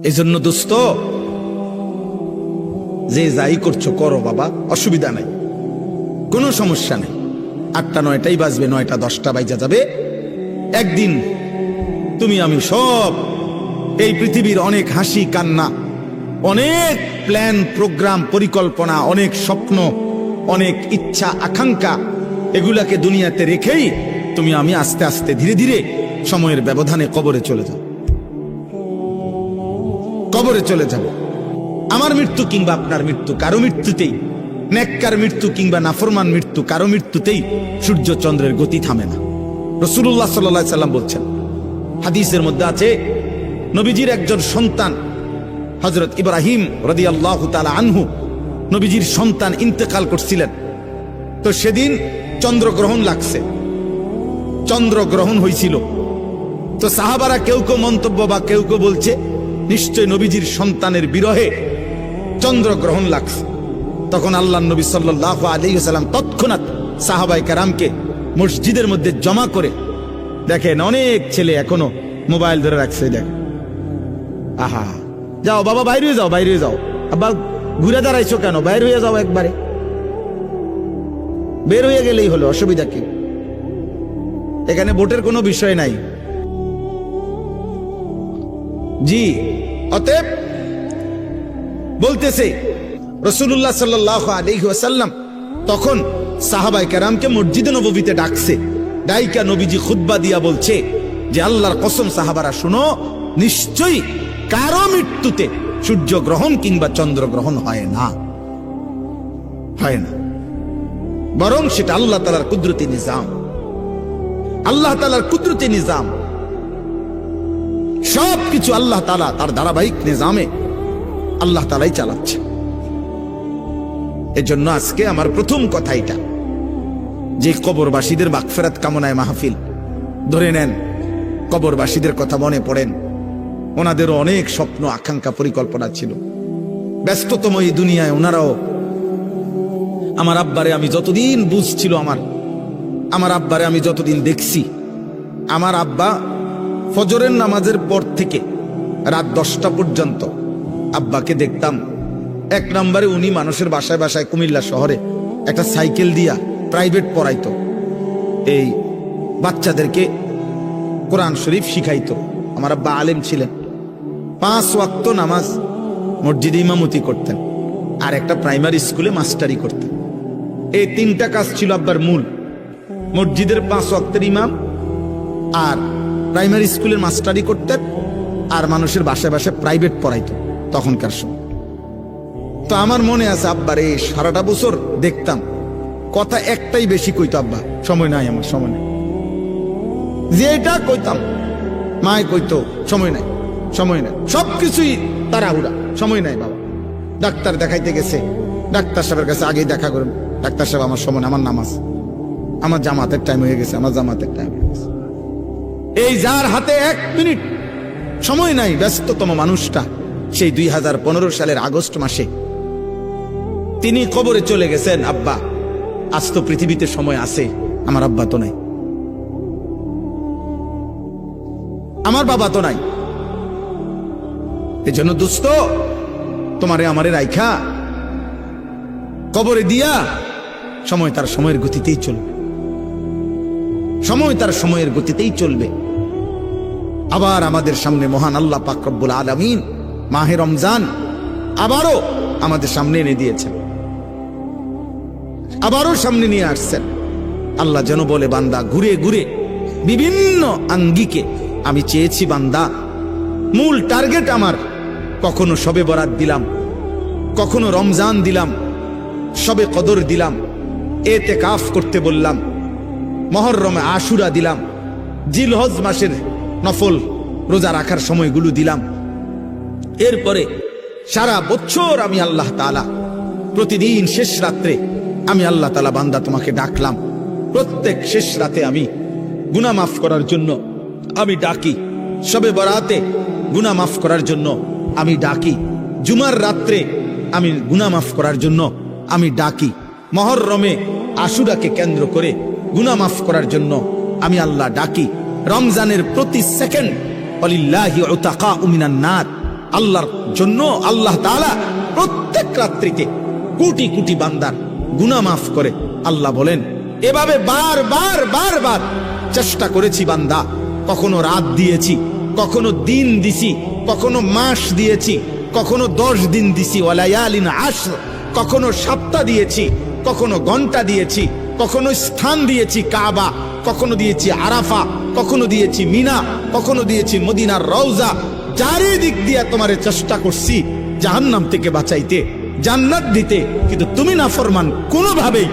এজন্য দোস্ত, যে যাই করছো করো বাবা, অসুবিধা নাই, কোনো সমস্যা নেই। 8টা 9টাই বাজবে, 9টা 10টা বাইজা যাবে। একদিন তুমি আমি সব এই পৃথিবীর অনেক হাসি কান্না, অনেক প্ল্যান প্রোগ্রাম পরিকল্পনা, অনেক স্বপ্ন, অনেক ইচ্ছা আকাঙ্ক্ষা, এগুলাকে দুনিয়াতে রেখেই তুমি আমি আস্তে আস্তে ধীরে ধীরে সময়ের ব্যবধানে কবরে চলে যাও। কবরে চলে যাব। আমার মৃত্যু কিংবা আপনার মৃত্যু, কারো মৃত্যুতেই, নেককার মৃত্যু কিংবা নাফরমান মৃত্যু, কারো মৃত্যুতেই সূর্য চন্দ্রের গতি থামে না। রাসূলুল্লাহ সাল্লাল্লাহু আলাইহি সাল্লাম বলছেন, হাদিসের মধ্যে আছে, নবীজির একজন সন্তান হযরত ইব্রাহিম রাদিয়াল্লাহু তাআলা আনহু, নবীজির সন্তান ইন্তেকাল করছিলেন। তো সেদিন চন্দ্রগ্রহণ লাগছে, চন্দ্রগ্রহণ হয়েছিল। তো সাহাবারা কেউ কেউ মন্তব্য বা কেউ কেউ বলছে নিশ্চয় নবীজির সন্তানের বিরহে চন্দ্রগ্রহণ লাগছে। তখন আল্লাহর নবী সাল্লাল্লাহু আলাইহি ওয়াসাল্লাম তৎক্ষণাৎ সাহাবায়ে কেরামকে মসজিদের মধ্যে জমা করে, দেখেন অনেক ছেলে এখনো মোবাইল ধরে রাখছে, দেখ, আহা, যাও বাবা বাইরে যাও, বাইরে যাও, আব্বা ঘুরে দাঁড়াইছো কেন, বাইরে হয়ে যাও, একবারে বের হয়ে গেলেই হলো, অসুবিধা কি? এখানে ভোটের কোনো বিষয় নাই। জি, অতএব বলতেছে রাসূলুল্লাহ সাল্লাল্লাহু আলাইহি ওয়াসাল্লাম তখন সাহাবায়ে কেরামকে মসজিদে নববীতে ডাকছে। ডাইকা নবীজি খুতবা দিয়া বলছে যে আল্লাহর কসম সাহাবারা শুনো, নিশ্চয়ই কারো মৃত্যুতে সূর্যগ্রহণ কিংবা চন্দ্রগ্রহণ হয় না, হয় না, বরং সেটা আল্লাহ তাআলার কুদরতি নিজাম। আল্লাহ তাআলার কুদরতি নিজাম, সবকিছু আল্লাহ তাআলা তার ধারাবাহিক নিজামে আল্লাহ তাআলাই চালাচ্ছে। এজন্য আজকে আমার প্রথম কথা এটা যে কবরবাসীদের মাগফিরাত কামনায় মাহফিল। ধরে নেন কবরবাসীদের কথা মনে পড়েন, ওনাদেরও অনেক স্বপ্ন আকাঙ্ক্ষা পরিকল্পনা ছিল। ব্যস্ততম এই দুনিয়ায় ওনারাও, আমার আব্বারে আমি যতদিন বুঝছিল, আমার আব্বারে আমি যতদিন দেখছি, আমার আব্বা ফজরের নামাজের পর থেকে রাত 10টা পর্যন্ত আব্বাকে দেখতাম। এক নম্বরে উনি মানুষের বাসায় বাসায় কুমিল্লা শহরে একটা সাইকেল দিয়া প্রাইভেট পড়াইতো, এই বাচ্চাদেরকে কোরআন শরীফ শিখাইতো। আমার আব্বা আলেম ছিলেন, 5 ওয়াক্ত নামাজ মসজিদে ইমামতি করতেন, আর একটা প্রাইমারি স্কুলে মাস্টারি করতেন। এই 3টা কাজ ছিল আব্বার মূল, মসজিদের 5 ওয়াক্তের ইমাম, আর প্রাইমারি স্কুলের মাস্টারি করতেন, আর মানুষের বাসায় বাসায় প্রাইভেট পড়াইতো তখনকার সময়। তো আমার মনে আছে আব্বার এই সারাটা বছর দেখতাম কথা একটাই বেশি কইতো, আব্বা সময় নাই, আমার সময় নাই। যেটা কইতাম মায় কইতো সময় নাই, সময় নাই, সবকিছুই তাড়াহুড়া, সময় নাই বাবা। ডাক্তার দেখাইতে গেছে, ডাক্তার সাহেবের কাছে আগেই দেখা করেন, ডাক্তার সাহেব আমার সময়, আমার নামাজ, আমার জামাতের টাইম হয়ে গেছে, আমার জামাতের টাইম হয়ে গেছে। এই যার হাতে 1 মিনিট সময় নাই, ব্যস্ততম মানুষটা, সেই 2015 সালের আগস্ট মাসে তিনি কবরে চলে গেছেন। আব্বা আজ তো পৃথিবীতে সময় আছে, আমার আব্বা তো নাই, আমার বাবা তো নাই। এজন্য দোস্ত, তোমারে আমারে রাইখা কবরে দিয়া সময় তার সময়ের গতিতেই চলবে, সময় তার সময়ের গতিতেই চলবে। আবার আমাদের সামনে মহান আল্লাহ পাক রব্বুল আলামিন মাহে রমজান আবারও আমাদের সামনে এনে দিয়েছেন, আবারও সামনে নিয়ে আসছেন। আল্লাহ যেন বলে, বান্দা ঘুরে ঘুরে বিভিন্ন আঙ্গিকে আমি চেয়েছি, বান্দা মূল টার্গেট আমার, কখনো শবে বরাত দিলাম, কখনো রমজান দিলাম, শবে কদর দিলাম, ইতিকাফ করতে বললাম, মুহররমে আশুরা দিলাম, জিলহজ মাসের নফল রোজা রাখার সময়গুলো দিলাম। এরপরে সারা বছর আমি আল্লাহ তাআলা প্রতিদিন শেষ রাত্রে আমি আল্লাহ তাআলা, বান্দা তোমাকে ডাকলাম। প্রত্যেক শেষ রাতে আমি গুনাহ মাফ করার জন্য আমি ডাকি, শবে বরাতে গুনাহ মাফ করার জন্য আমি ডাকি, জুমার রাত্রে আমি গুনাহ মাফ করার জন্য আমি ডাকি, মুহররমে আশুরাকে কেন্দ্র করে গুনাহ মাফ করার জন্য আমি আল্লাহ ডাকি। রমজানের প্রতি সেকেন্ড ওয়ালিল্লাহি উতাকাউ মিনান নার, আল্লাহর জন্য আল্লাহ তাআলা প্রত্যেক রাত্রিতে কোটি কোটি বান্দার গুনাহ মাফ করে। আল্লাহ বলেন, এভাবে বারবার চেষ্টা করেছি বান্দা, কখনো রাত দিয়েছি, কখনো দিন দিছি, কখনো মাস দিয়েছি, কখনো 10 দিন দিছি, ওয়ালায়ালিন আশর, কখনো সপ্তাহ দিয়েছি, কখনো ঘন্টা দিয়েছি, কখনো স্থান দিয়েছি কাবা, কখনো দিয়েছি আরাফা, কখনো দিয়েছি মিনা, কখনো দিয়েছি মদিনার রওজা। চারিদিক দিয়ে তোমারে চেষ্টা করছি জাহান্নাম থেকে বাঁচাইতে, জান্নাত দিতে, কিন্তু তুমি নাফরমান, কোনোভাবেই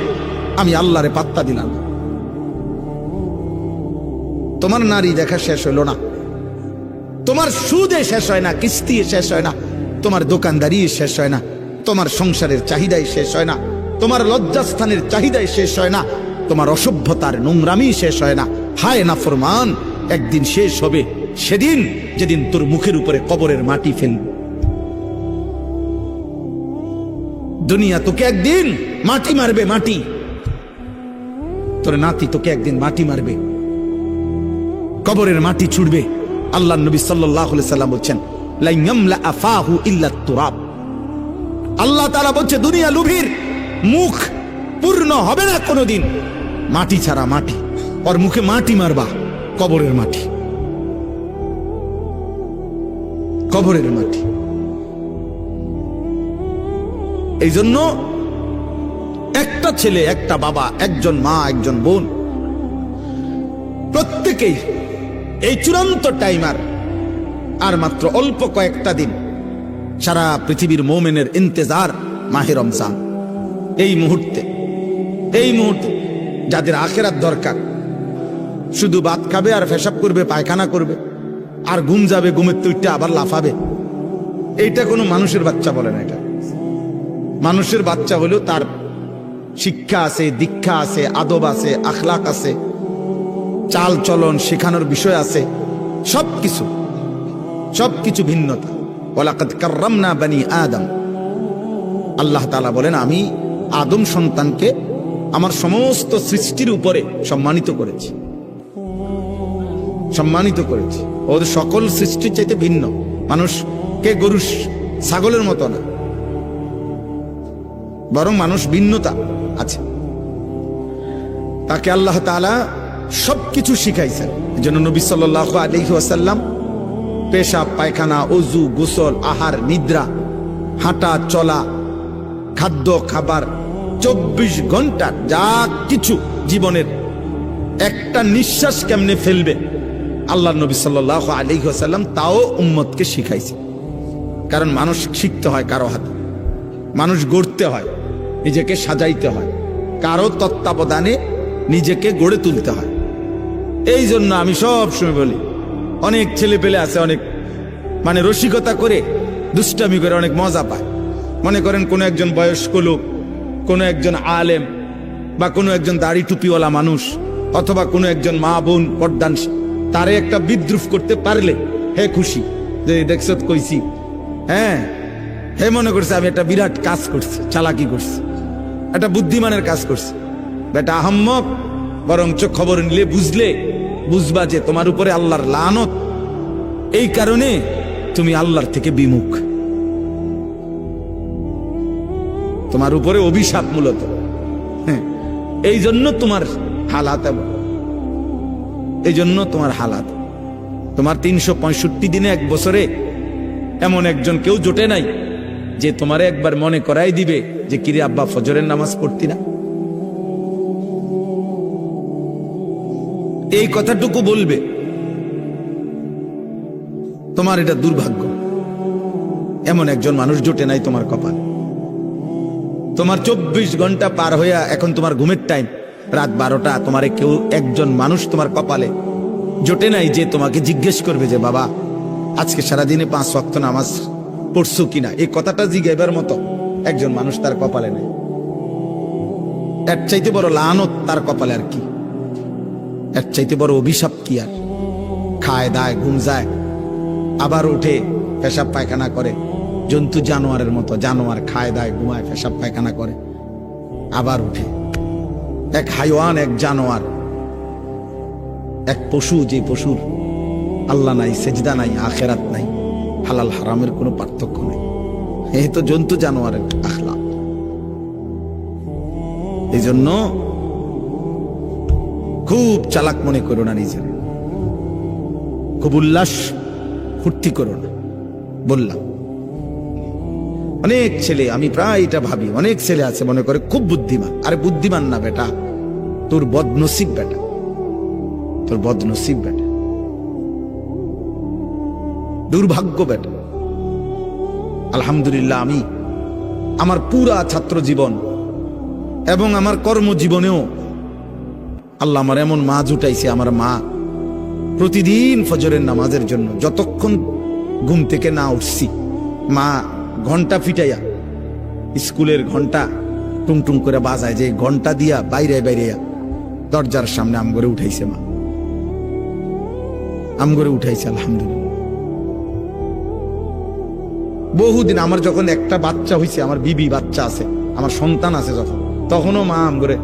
আমি আল্লাহরে পাত্তা দিলাম না। তোমার নারী দেখা শেষ হলো না, তোমার সুদে শেষ হয় না, কিস্তি শেষ হয় না, তোমার দোকানদারি শেষ হয় না, তোমার সংসারের চাহিদাই শেষ হয় না, তোমার লজ্জাস্থানের চাহিদাই শেষ হয় না, তোমার অসভ্যতার নোংরামি শেষ হয় না। হায় নাফরমান, একদিন শেষ হবে, সেদিন যেদিন তোর মুখের উপরে কবরের মাটি ফেলবে। দুনিয়া তোকে একদিন মাটি মারবে, মাটি। তোর নাতি তোকে একদিন মাটি মারবে, কবরের মাটি ছুড়বে। আল্লাহ নবী সাল্লাল্লাহু আলাইহি সাল্লাম বলছেন, লা ইয়ামলা আফাহু ইল্লা তুরাব। আল্লাহ তাআলা বলছে, দুনিয়া লুভির মুখ পূর্ণ হবে না কোনোদিন মাটি ছাড়া, মাটি। ওর মুখে মাটি মারবা, কবরের মাটি, কবরের মাটি। এই জন্য একটা ছেলে, একটা বাবা, একজন মা, একজন বোন, প্রত্যেকেই এই চূড়ান্ত টাইমার আর মাত্র অল্প কয়েকটা দিন। সারা পৃথিবীর মোমেনের ইন্তেজার মাহে রমজান। এই মুহূর্তে যাদের আখিরাত দরকার, শুধু ভাত খাবে আর পেশাব করবে, পায়খানা করবে, আর ঘুম যাবে, ঘুমের তুইটা আবার লাফাবে। এইটা কোনো মানুষের বাচ্চা বলে না। এটা মানুষের বাচ্চা হলেও তার শিক্ষা আছে, দীক্ষা আছে, আদব আছে, আখলাক আছে, চাল চলন শেখানোর বিষয় আছে, সবকিছু ভিন্নতা। ওয়ালাকাদ কাররামনা বানি আদম। আল্লাহ তাআলা বলেন, আমি আদম সন্তানকে আমার সমস্ত সৃষ্টির উপরে সম্মানিত করেছি। ওদের সকল সৃষ্টির চাইতে ভিন্ন। মানুষকে গরু ছাগলের মতো না, বরং মানুষ ভিন্নতা আছে। তাকে আল্লাহ তাআলা সবকিছু শিখাইছেন। এজন্য নবী সাল্লাল্লাহু আলাইহি ওয়াসাল্লাম পেশাব, পায়খানা, ওযু, গোসল, আহার, নিদ্রা, হাঁটা চলা, খাদ্য খাবার, 24 ঘন্টা যা কিছু জীবনের একটা নিঃশ্বাস কেমনে ফেলবে, আল্লাহ নবী সাল্লাল্লাহু আলাইহি ওয়াসাল্লাম তাও উম্মতকে শিখাইছে। কারণ মানুষ শিখতে হয় কারো হাতে, মানুষ গড়তে হয়, নিজেকে সাজাইতে হয়, কারো তত্ত্বাবধানে নিজেকে গড়ে তুলতে হয়। এই জন্য আমি সব সময় বলি, অনেক ছেলে পেলে আছে, অনেক রসিকতা করে, দুষ্টামি করে অনেক মজা পায়। মনে করেন কোনো একজন বয়স্ক লোক, কোনো একজন আলেম, বা কোনো একজন দাড়ি টুপিওয়ালা মানুষ, অথবা কোনো একজন মা বোন পর্দান, তারে একটা বিদ্রুপ করতে পারলে হে খুশি, যে দেখছত কইছি। হ্যাঁ, হে মনে করছে আমি একটা বিরাট কাজ করছি, চালাকি করছি, একটা বুদ্ধিমানের কাজ করছি। বেটা আহম্মক, বরঞ্চ খবর নিলে বুঝবা যে তোমার উপরে আল্লাহর লানত। এই কারণে তুমি আল্লাহর থেকে বিমুখ, তোমার উপরে অভিশাপ মূলত। হ্যাঁ, এই জন্য তোমার হালাত, এই জন্য তোমার হালাত। তোমার 365 দিনে, এক বছরে এমন একজন কেউ জোটে নাই যে তোমারে একবার মনে করাই দিবে যে কিরে আব্বা ফজরের নামাজ পড়তি না। এই কথাটুকু বলবে, তোমার এটা দুর্ভাগ্য, এমন একজন মানুষ জোটে নাই তোমার কপাল। তোমার 24 ঘন্টা পার হইয়া এখন তোমার ঘুমের টাইম, রাত 12টা, তোমারে কেউ একজন মানুষ তোমার কপালে জোটে নাই যে তোমাকে জিজ্ঞেস করবে যে বাবা আজকে সারাদিনে 5 ওয়াক্ত নামাজ পড়ছো কিনা। এই কথাটা জিজ্ঞাসার মতো একজন মানুষ তার কপালে নেই। এর চাইতে বড় লানত তার কপালে আর কি, এর চাইতে বড় অভিশাপ কি আর। খায় দায়, ঘুম যায়, আবার উঠে পেশাব পায়খানা করে, জন্তু জানোয়ারের মতো। জানোয়ার খায় দায়, ঘুমায়, পেশাব পায়খানা করে, আবার উঠে। এক হাইওয়ান, এক জানোয়ার, এক পশু, যে পশুর আল্লাহ নাই, সেজদা নাই, আখেরাত নাই, হালাল হারামের কোনো পার্থক্য নেই। এই তো জন্তু জানোয়ারের আখলাক। এই জন্য খুব চালাক মনে করো না নিজের, খুব উল্লাস ফুর্তি করো না। বললাম অনেক ছেলে, আমি প্রায় এটা ভাবি, অনেক ছেলে আছে মনে করে খুব বুদ্ধিমান। আরে বুদ্ধিমান না বেটা, তোর বদনসিব বেটা, তোর বদনসিব বেটা, দুর্ভাগ্য বেটা। আলহামদুলিল্লাহ, আমি আমার পুরা ছাত্র জীবন এবং আমার কর্মজীবনেও আল্লাহ আমার এমন মা জুটাইছে। আমার মা প্রতিদিন ফজরের নামাজের জন্য যতক্ষণ ঘুম থেকে না উঠছি, মা ঘন্টা ফিটাইয়া, স্কুলের ঘন্টা টুং টুং করে বাজায়, যে ঘন্টা দিয়া বাইরে বাইরে দরজার সামনে আমগরে উঠাইছে। মা আমগরে উঠাইছে আলহামদুলিল্লাহ। বহুদিন আমার যখন একটা বাচ্চা হয়েছে, আমার বিবি বাচ্চা আছে, আমার সন্তান আছে যখন, তখনও মা আমগরে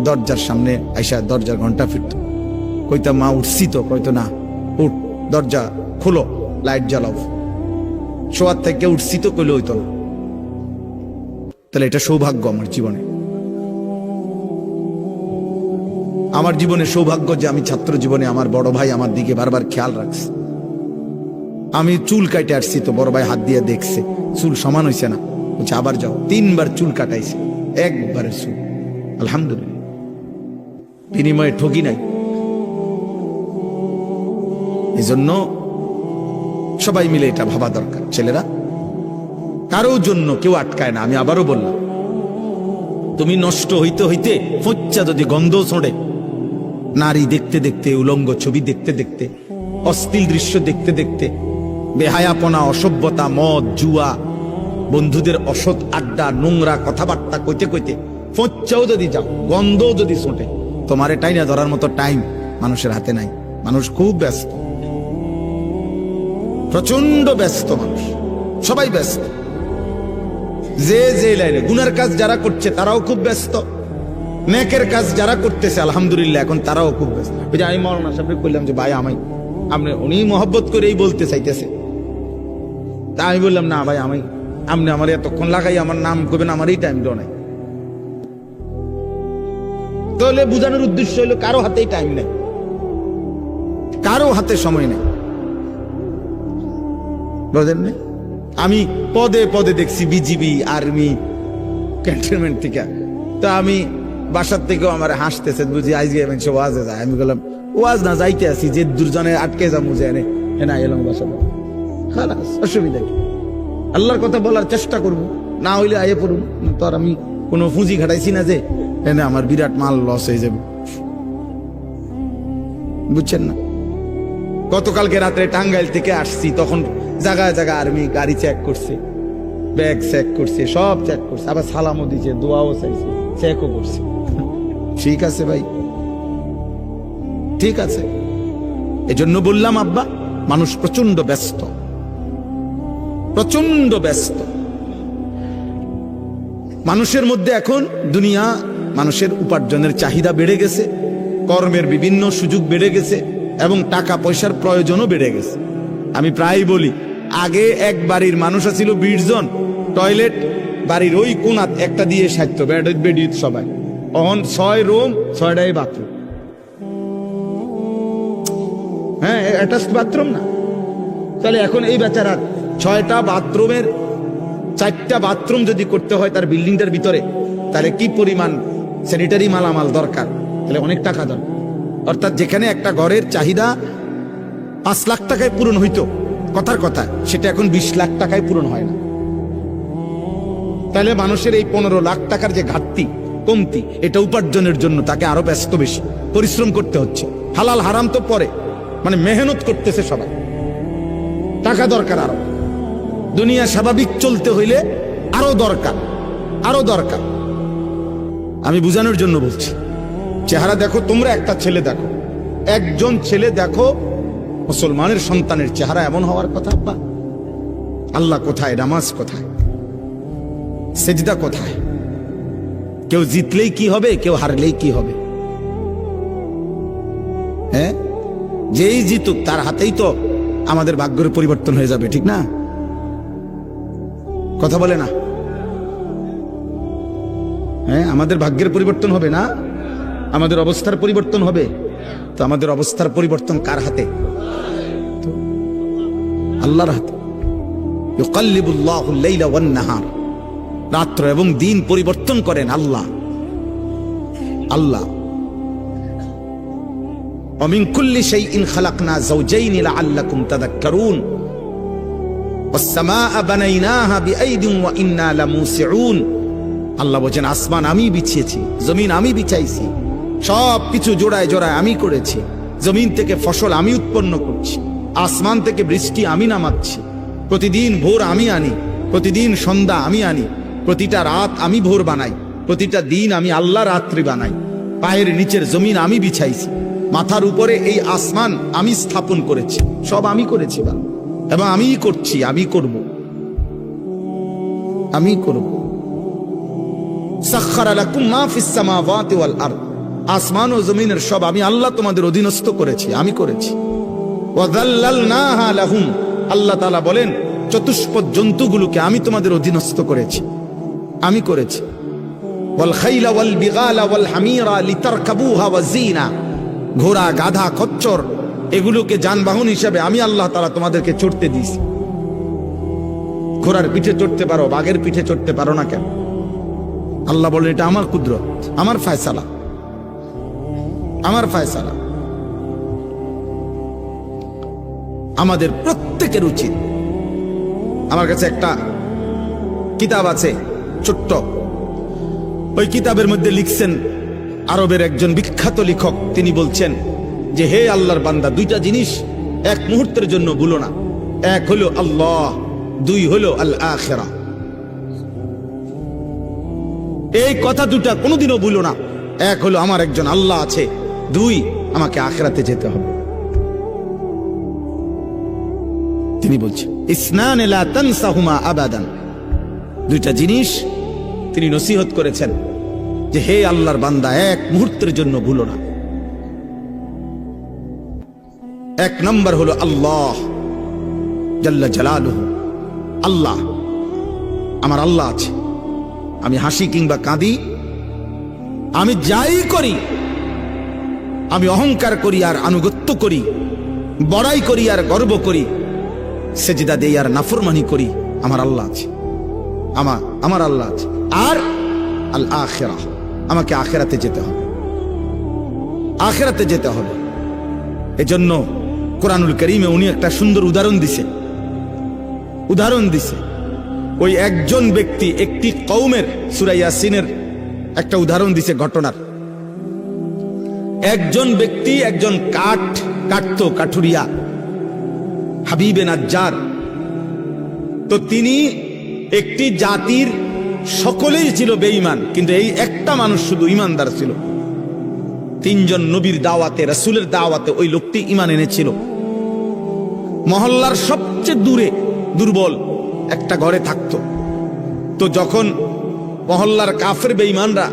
দরজার সামনে আইসা দরজার ঘন্টা ফিরত। কইতা মা উঠছি তো, কইতো না উঠ, দরজা খোলো, লাইট জ্বালাও। শোয়ার থেকে উঠছি তো কইলে হইতো না। তাহলে এটা সৌভাগ্য আমার জীবনে, আমার জীবনে সৌভাগ্য যে আমি ছাত্র জীবনে আমার বড় ভাই আমার দিকে বারবার খেয়াল রাখছে। আমি চুল কাটে আসছি তো বড় ভাই হাত দিয়ে দেখছে, চুল সমান হয়েছে না, বলছে আবার যাও। 3 বার চুল কাটাইছে, একবারে চুল। আলহামদুলিল্লাহ, বিনিময়ে ঠকি নাই। এজন্য সবাই মিলে এটা ভাবা দরকার। ছেলেরা, কারো জন্য কেউ আটকায় না। আমি আবারও বললাম, তুমি নষ্ট হইতে হইতে ফচ্চা যদি গন্ধ ছড়ে, নারী দেখতে দেখতে, উলঙ্গ ছবি দেখতে দেখতে, অশ্লীল দৃশ্য দেখতে দেখতে, বেহায়াপনা, অসভ্যতা, মদ, জুয়া, বন্ধুদের অসৎ আড্ডা, নোংরা কথাবার্তা কইতে কইতে ফচ্চাও যদি যাও, গন্ধও যদি ছোটে, তোমার এটাই না ধরার মতো টাইম মানুষের হাতে নাই। মানুষ খুব ব্যস্ত, প্রচন্ড ব্যস্ত মানুষ, সবাই ব্যস্ত। যে যে লাইনে গুনার কাজ যারা করছে তারাও খুব ব্যস্ত, নেকের কাজ যারা করতেছে আলহামদুলিল্লাহ এখন তারাও খুব ব্যস্ত। ওই যে আমি মৌলানা সাহেবকে কইলাম যে ভাই আমি, আপনি, উনি মহব্বত করেই বলতে চাইতেছে, তা আমি বললাম না ভাই আমি, আপনি আমার এতক্ষণ লাগাই আমার নাম করবেন, আমার এই টাইম দেওয়া নাই। তাহলে বুঝানোর উদ্দেশ্য হলো কারো হাতেই টাইম নেই, কারো হাতে সময় নেই, বুঝলেন না? আমি পদে পদে দেখছি বিজিবি, আর্মি, ক্যান্টনমেন্ট থেকে। তো আমি বাসার থেকেও আমার হাসতেছে, বুঝি আজকে সে ওয়াজে যায়। আমি বললাম ওয়াজ না যাইতে আছি, যে দুজনে আটকে যাবো, যে না এলাম বাসা, খালাস, অসুবিধা কি? আল্লাহর কথা বলার চেষ্টা করব, না হইলে আয়ে পড়ুন। তো আর আমি কোনো পুঁজি ঘাটাইছি না যে এনে আমার বিরাট মাল লস হয়ে যাবে, বুঝছেন না? গতকালকে রাত্রে টাঙ্গাইল থেকে আসছি, তখন জায়গায় জায়গায় আর্মি গাড়ি চেক করছে, ব্যাগ চেক করছে, সব চেক করছে, আবার সালামও দিছে, দোয়াও চাইছে, চেকও করছে। ঠিক আছে ভাই, ঠিক আছে। এজন্য বললাম আব্বা, মানুষ প্রচন্ড ব্যস্ত, প্রচন্ড ব্যস্ত। মানুষের মধ্যে এখন দুনিয়া, মানুষের উপার্জনের চাহিদা বেড়ে গেছে, কর্মের বিভিন্ন সুযোগ বেড়ে গেছে এবং টাকা পয়সার প্রয়োজনও বেড়ে গেছে। আমি প্রায় বলি, আগে এক বাড়ির মানুষ ছিল 20 জন, টয়লেট বাড়ির ওই কোনাত একটা দিয়ে সাজতো, বেডিত সবাই। এখন 6 রুম, 6টাই বাথরুম। হ্যাঁ, অ্যাটাচড বাথরুম না? তাহলে এখন এই বেচারা 6টা বাথরুমের 4টা বাথরুম যদি করতে হয় তার বিল্ডিংটার ভিতরে, তাহলে কি পরিমাণ স্যানিটারি মালামাল দরকার? তাহলে অনেক টাকা দরকার। অর্থাৎ যেখানে একটা ঘরের চাহিদা 5 লাখ টাকায় পূরণ হইতো, কথার কথা, সেটা এখন 20 লাখ টাকায় পূরণ হয় না। তাহলে মানুষের এই 15 লাখ টাকার যে ঘাটতি, কমতি, এটা উপার্জনের জন্য তাকে আরো ব্যস্ত, বেশি পরিশ্রম করতে হচ্ছে। হালাল হারাম তো পরে, মানে মেহনত করতেছে সবাই, টাকা দরকার আরো। দুনিয়া স্বাভাবিক চলতে হইলে আরো দরকার, আরো দরকার। আমি বুঝানোর জন্য বলছি। চেহারা দেখো, তোমরা একটা ছেলে দেখো, একজন ছেলে দেখো, মুসলমানের সন্তানের চেহারা এমন হওয়ার কথা। আল্লাহ কোথায়? নামাজ কোথায়? সেজদা কোথায়? কেউ জিতলেই কি হবে, কেউ হারলেই কি হবে? হ্যাঁ, যেই জিতুক তার হাতেই তো আমাদের ভাগ্যের পরিবর্তন হয়ে যাবে, ঠিক না? কথা বলে না? হ্যাঁ, আমাদের ভাগ্যের পরিবর্তন হবে না, আমাদের অবস্থার পরিবর্তন হবে। তো আমাদের অবস্থার পরিবর্তন কার হাতে? আল্লাহর হাতে। ইউকাল্লিবুল্লাহুল লাইলা ওয়ান নাহার, রাত্র এবং দিন পরিবর্তন করেন আল্লাহ। আল্লাহ ওয়া মিন কুল্লি শাইইন খালাকনা যাওজাইনি লাআল্লাকুম তাযাক্কারুন ওয়াস সামাআ বানাইনাহা বিআইদিন ওয়া ইন্না লামুসিউন। আল্লাহ বলেন আসমান আমি বিছিয়েছি, জমিন আমি বিছাইছি, সব কিছু জোড়ায় জোড়ায় আমি করেছি। জমিন থেকে ফসল আমি উৎপন্ন করছি, আসমান থেকে বৃষ্টি আমি নামাচ্ছি, প্রতিদিন ভোর আমি আনি, প্রতিদিন সন্ধ্যা আমি আনি, প্রতিটা রাত আমি ভোর বানাই, প্রতিটা দিন আমি আল্লাহ রাত্রি বানাই। পায়ের নিচের জমিন আমি বিছাইছি, মাথার উপরে এই আসমান আমি স্থাপন করেছি, সব আমি করেছি এবং আমিই করছি, আমি করব, আমি করব। সাখখারা লাকুম মা ফিস সামাওয়াতি ওয়াল আরদ, আসমান ও জমিনের সব আমি আল্লাহ তোমাদের অধীনস্থ করেছি, আমি করেছি। ওয়া যাল্লালনাহা লাহুম, আল্লাহ তাআলা বলেন চতুষ্পদ জন্তুগুলোকে আমি তোমাদের অধীনস্থ করেছি, আমি করেছি। ওয়াল খাইলা ওয়াল বিগালা ওয়াল হামিরা লিতারকাবুহা ওয়া যিনা, ঘোড়া গাধা খচ্চর এগুলোকে যানবাহন হিসেবে আমি আল্লাহ তাআলা তোমাদেরকে চড়তে দিয়েছি। ঘোড়ার পিঠে চড়তে পারো, বাঘের পিঠে চড়তে পারো না কেন? আল্লাহ বলেন এটা আমার কুদরত, আমার ফয়সালা, আমার ফয়সালা। আমাদের প্রত্যেকের উচিত, আমার কাছে একটা কিতাব আছে ছোট্ট, ওই কিতাবের মধ্যে লিখছেন আরবের একজন বিখ্যাত লেখক, তিনি বলছেন যে হে আল্লাহর বান্দা, দুইটা জিনিস এক মুহূর্তের জন্য ভুলো না। এক হলো আল্লাহ, দুই হলো আল আখিরা। এই কথা দুটা কোনোদিনও ভুলো না। এক হলো আমার একজন আল্লাহ আছে, দুই আমাকে আখিরাতে যেতে হবে। তিনি বলছেন ইসনান লা তানসাহুমা আবাদান, দুইটা জিনিস তিনি নসিহত করেছেন যে হে আল্লাহর বান্দা, এক মুহূর্তের জন্য ভুলো না। এক নম্বর হলো আল্লাহ জাল্লা জালালুহু, আল্লাহ, আমার আল্লাহ আছে। আমি হাসি কিংবা কাঁদি, আমি যাই করি, আমি অহংকার করি আর আনুগত্য করি, বড়াই করি আর গর্ব করি, সেজদা দেই আর নাফরমানি করি, আমার আল্লাহ আছে, আমার আল্লাহ আছে। আর আল আখিরাহ, আমাকে আখিরাতে যেতে হবে, আখিরাতে যেতে হবে। এজন্য কোরআনুল কারীমে উনি একটা সুন্দর উদাহরণ দিছে। ওই একজন ব্যক্তি একটি কওমের, সূরা ইয়াসিনের একটা উদাহরণ দিছে ঘটনার। একজন ব্যক্তি একজন কাটতো, কাঠুরিয়া, হাবিবে নাজ্জার। তো তিনি একটি জাতির সকলেই ছিল বেঈমান, কিন্তু এই একটা মানুষ শুধু ইমানদার ছিল। তিনজন নবীর দাওয়াতে, রাসূলের দাওয়াতে ওই লোকটি ঈমান এনেছিল। মহল্লার সবচেয়ে দূরে দুর্বল একটা ঘরে থাকতো। তো যখন মহল্লার কাফের বেঈমানরা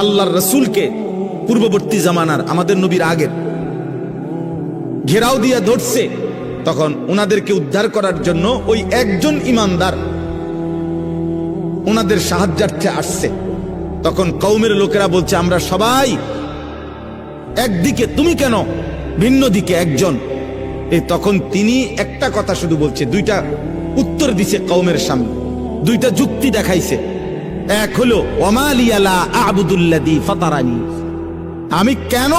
আল্লাহর রাসূলকে, পূর্ববর্তী জামানার আমাদের নবীর আগের, ঘেরাও দিয়ে ধরছে, তখন ওনাদেরকে উদ্ধার করার জন্য ওই একজন ইমানদার ওনাদের সাহায্যার্থে আসছে। তখন কওমের লোকেরা বলছে আমরা সবাই একদিকে, তুমি কেন ভিন্ন দিকে একজন? তখন তিনি একটা কথা শুধু বলছে, দুইটা উত্তর দিছে কওমের সামনে, দুইটা যুক্তি দেখাইছে। এক হলো ওয়ামা লিয়া লা আ'বুদুল্লাযী ফাতারানি, আমি কেন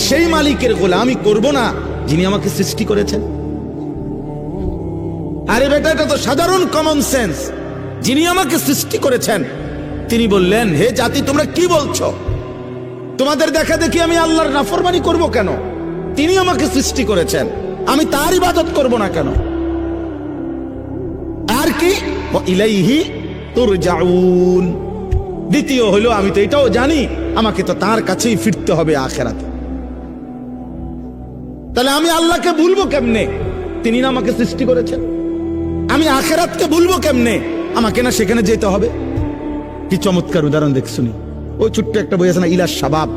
সেই মালিকের গোলামি করব না যিনি আমাকে সৃষ্টি করেছেন? আরে বেটা, এটা তো সাধারণ কমন সেন্স। যিনি আমাকে সৃষ্টি করেছেন তিনি বললেন, হে জাতি, তোমরা কি বলছো? তোমাদের দেখা দেখি আমি আল্লাহর নাফরমানি করব কেন? তিনি আমাকে সৃষ্টি করেছেন, আমি তার ইবাদত করব না কেন? আর কি ইলাইহি তুরজাউন। দ্বিতীয় হলো, আমি তো এটাও জানি আমাকে তো তার কাছেই ফিরতে হবে আখিরাতে। তাহলে আমি আল্লাহকে ভুলবো কেমনে? তিনি না আমাকে সৃষ্টি করেছেন। আমি আখিরাতকে ভুলবো কেমনে? আমাকে না সেখানে যেতে হবে। কি চমৎকার উদাহরণ দেখ শুনি। ওই ছোট্ট একটা বই আছে না, ইলা শাবাব,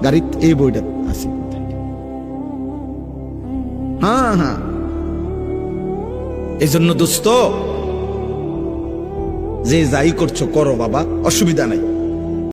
গাড়িতে এই বইটা আছে। হ্যাঁ, এজন্য দোস্ত, যে যাই করছো করো বাবা, অসুবিধা নাই।